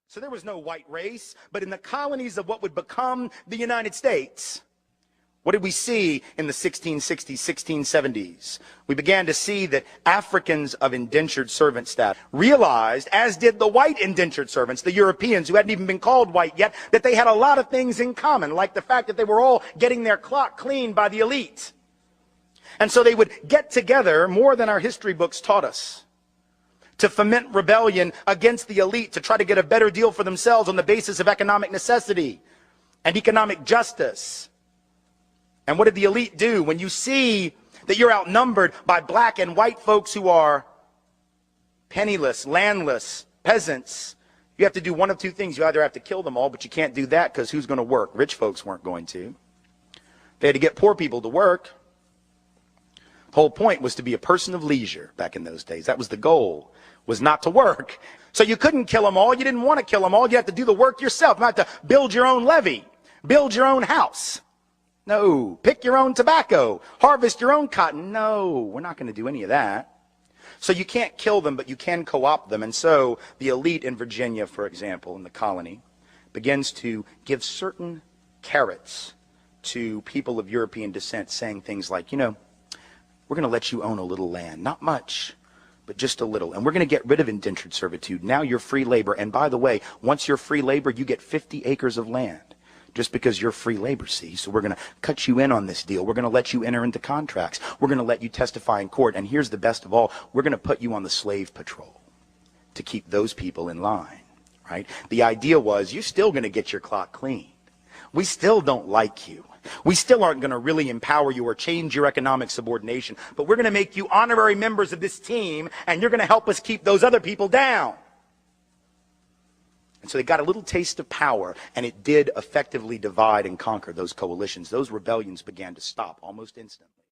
So there was no white race, but in the colonies of what would become the United States, what did we see in the 1660s, 1670s? We began to see that Africans of indentured servant status realized, as did the white indentured servants, the Europeans who hadn't even been called white yet, that they had a lot of things in common, like the fact that they were all getting their clock cleaned by the elite. And so they would get together more than our history books taught us, to foment rebellion against the elite, to try to get a better deal for themselves on the basis of economic necessity and economic justice. And what did the elite do? When you see that you're outnumbered by black and white folks who are penniless, landless, peasants, you have to do one of two things. You either have to kill them all, but you can't do that because who's going to work? Rich folks weren't going to. They had to get poor people to work. The whole point was to be a person of leisure back in those days. That was the goal, was not to work. So you couldn't kill them all. You didn't want to kill them all. You had to do the work yourself. You had to build your own levee, build your own house. No. Pick your own tobacco, harvest your own cotton. No, we're not going to do any of that. So you can't kill them, but you can co-opt them. And so the elite in Virginia, for example, in the colony, begins to give certain carrots to people of European descent, saying things like, you know, we're going to let you own a little land, not much, but just a little. And we're going to get rid of indentured servitude. Now you're free labor. And by the way, once you're free labor, you get 50 acres of land. Just because you're free labor, see? So we're going to cut you in on this deal. We're going to let you enter into contracts. We're going to let you testify in court. And here's the best of all. We're going to put you on the slave patrol to keep those people in line, right? The idea was you're still going to get your clock cleaned. We still don't like you. We still aren't going to really empower you or change your economic subordination. But we're going to make you honorary members of this team, and you're going to help us keep those other people down. And so they got a little taste of power, and it did effectively divide and conquer those coalitions. Those rebellions began to stop almost instantly.